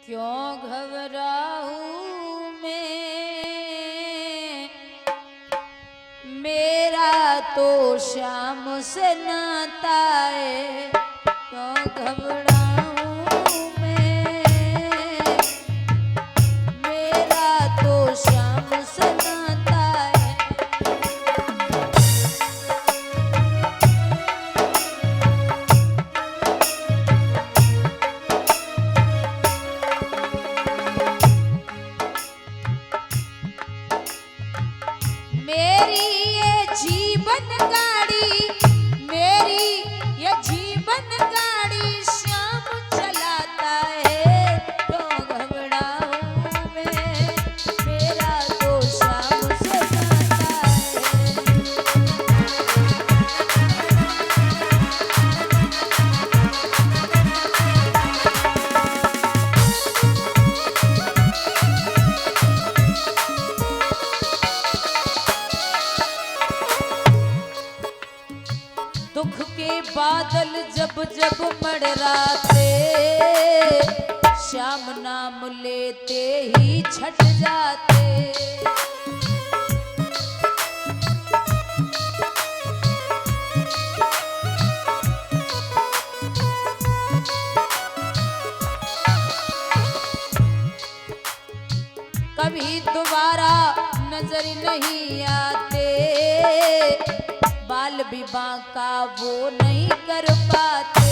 क्यों घबराऊं मैं, मेरा तो श्याम से नाता है। क्यों घबराऊं मैं, मेरा तो श्याम से नाता है। मेरी ये जीवन गाड़ी, मेरी ये जीवन गाड़ी श्याम चलाता है। क्यों घबराऊं मैं, मेरा तो श्याम से नाता है। दुख के बादल जब जब मंडराते, श्याम नाम लेते ही छट जाते। कभी दोबारा नजर नहीं आते, बाल विवाह का वो नहीं कर पाते।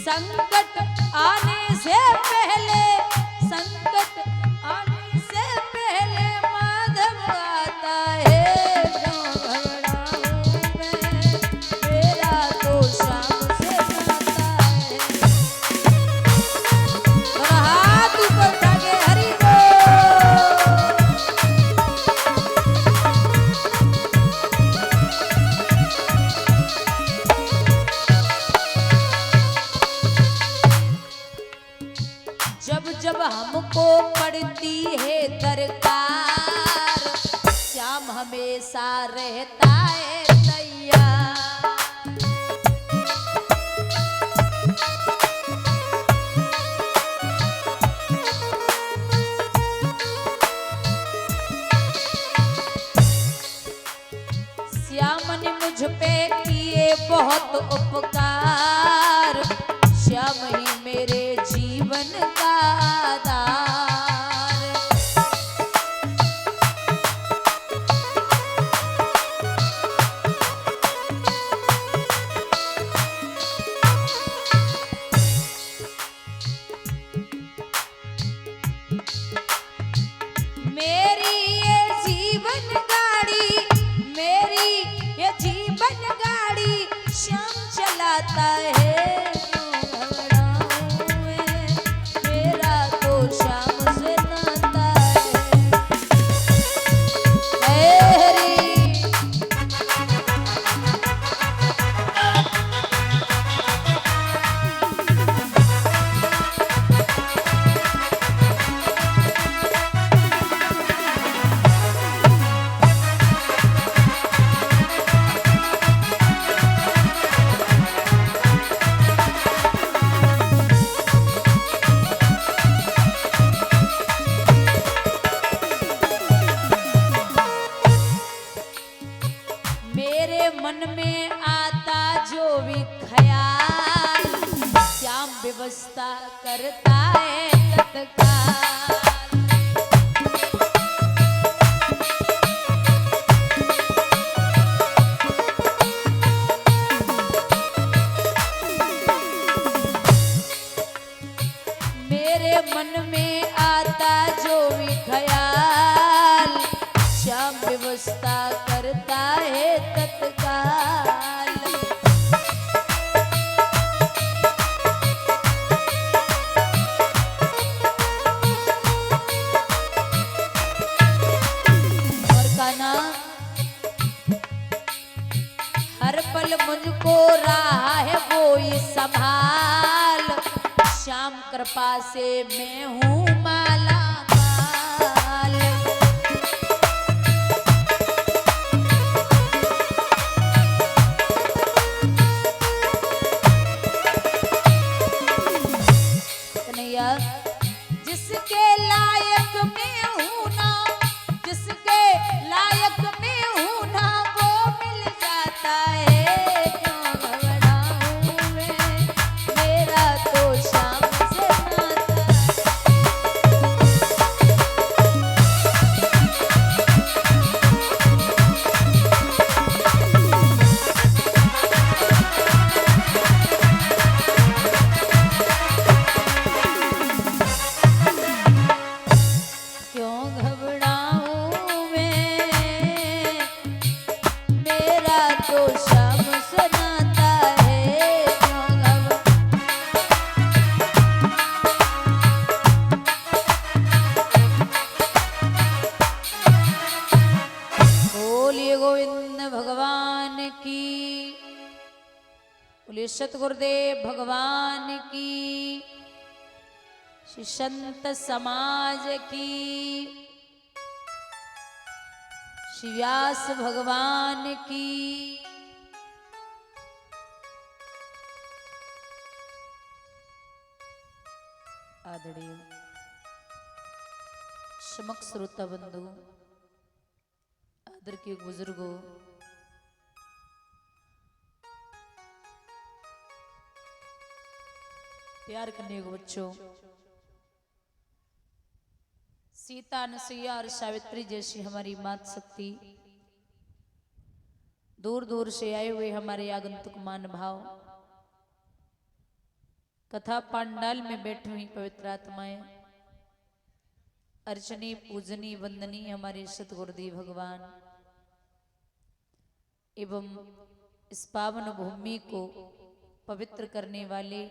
संकट आने से पहले, संकट आने से पहले माधव आता है। क्यों घबराऊं मैं, मेरा तो श्याम से नाता है। और हाथ ऊपर उठा के हरि बोल। जब जब हमको पड़ती है दरकार, श्याम हमेशा रहता है तैयार। श्याम ने मुझ पे किए बहुत उपकार, श्याम ही मेरे जीवन का आधार। मेरी ये जीवन गाड़ी, मेरी ये जीवन गाड़ी श्याम चलाता है। क्यों घबराऊं मैं, मेरा तो श्याम से नाता है। हरी मेरे मन में आता जो भी ख्याल, श्याम व्यवस्था करता है तत्काल। मेरे मन में आता जो भी ख्याल, श्याम व्यवस्था करता है तत्काल। और कहना, हर पल मुझको रहा है वो ही संभाल, श्याम कृपा से मैं हूँ माला माल। लायक मैं हूं ना, जिसके लायक मैं हूं ना, वो मिल जाता है। क्यों घबराऊं मैं, मेरा तो शाम से नाता है। क्यों घबराऊं मैं, मेरा तो शाम से नाता है। क्यों बोलिए गोविंद भगवान की, बोलिए सतगुरुदेव भगवान की, श्री संत समाज की, श्री व्यास भगवान की। आदरणीय समक्ष श्रोता बंधु, आदर के बुजुर्गों, प्यार करने को बच्चों, सीता अनसुईया और सावित्री जैसी हमारी मात शक्ति, दूर दूर से आए हुए हमारे आगंतुक मान भाव, कथा पांडाल में बैठी हुई पवित्र आत्माएं, अर्चनी पूजनी वंदनी हमारे सतगुरुदेव भगवान एवं इस पावन भूमि को पवित्र करने वाले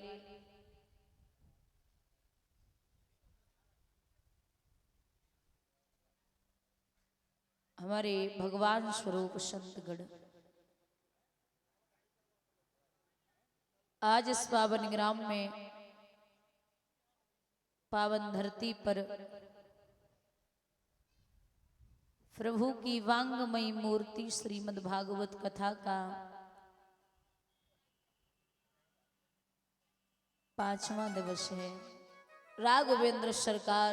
हमारे भगवान स्वरूप संतगण, आज इस पावन ग्राम में, पावन धरती पर प्रभु की वांगमयी मूर्ति श्रीमद् भागवत कथा का 5वां दिवस है। राघवेंद्र सरकार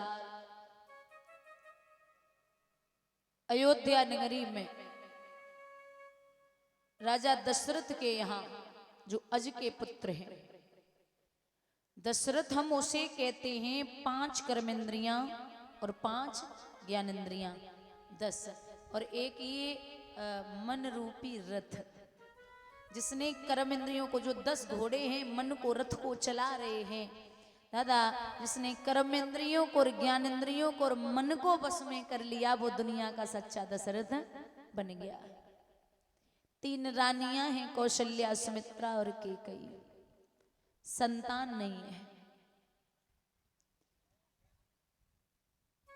अयोध्या नगरी में राजा दशरथ के यहाँ, जो अज के पुत्र हैं, दशरथ हम उसे कहते हैं 5 कर्मेंद्रियां और 5 ज्ञानेंद्रियां, 10, और एक ये मन रूपी रथ, जिसने कर्मेंद्रियों को, जो 10 घोड़े हैं मन को, रथ को चला रहे हैं दादा, जिसने कर्मेंद्रियों को और ज्ञानेंद्रियों को और मन को बस में कर लिया, वो दुनिया का सच्चा दशरथ बन गया। 3 रानियां हैं, कौशल्या, सुमित्रा और कैकेयी, संतान नहीं है।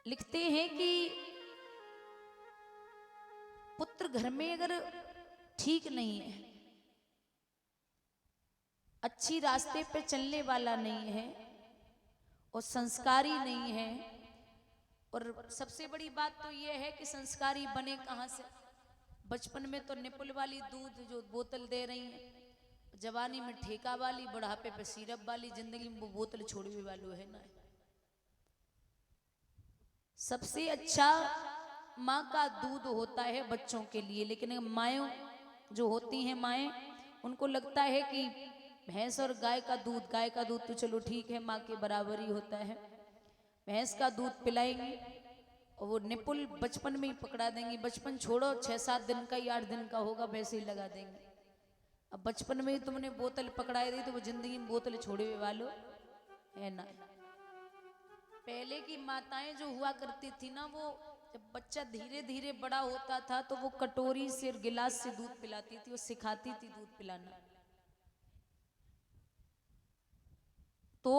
लिखते हैं कि पुत्र घर में अगर ठीक नहीं है, अच्छी रास्ते पे चलने वाला नहीं है और संस्कारी नहीं है, और सबसे बड़ी बात तो यह है कि संस्कारी बने कहां से? बचपन में तो निपुल वाली दूध जो बोतल दे रही है, जवानी में ठेका वाली, बुढ़ापे पे सिरप वाली, जिंदगी में वो बोतल छोड़ने वालों है ना। सबसे अच्छा माँ का दूध होता है बच्चों के लिए, लेकिन माएँ जो होती हैं, माएँ, उनको लगता है कि भैंस और गाय का दूध तो चलो ठीक है, माँ के बराबर ही होता है, भैंस का दूध पिलाएंगे और वो निपुल बचपन में ही पकड़ा देंगी। बचपन छोड़ो, 6-7 दिन का ही, 8 दिन का होगा, वैसे ही लगा देंगे। अब बचपन में ही तुमने बोतल पकड़ाई दी तो वो जिंदगी में बोतल छोड़े वालों है ना। पहले की माताएं जो हुआ करती थी ना, वो जब बच्चा धीरे धीरे बड़ा होता था तो वो कटोरी से और गिलास से दूध पिलाती थी, वो सिखाती थी दूध पिलाना। तो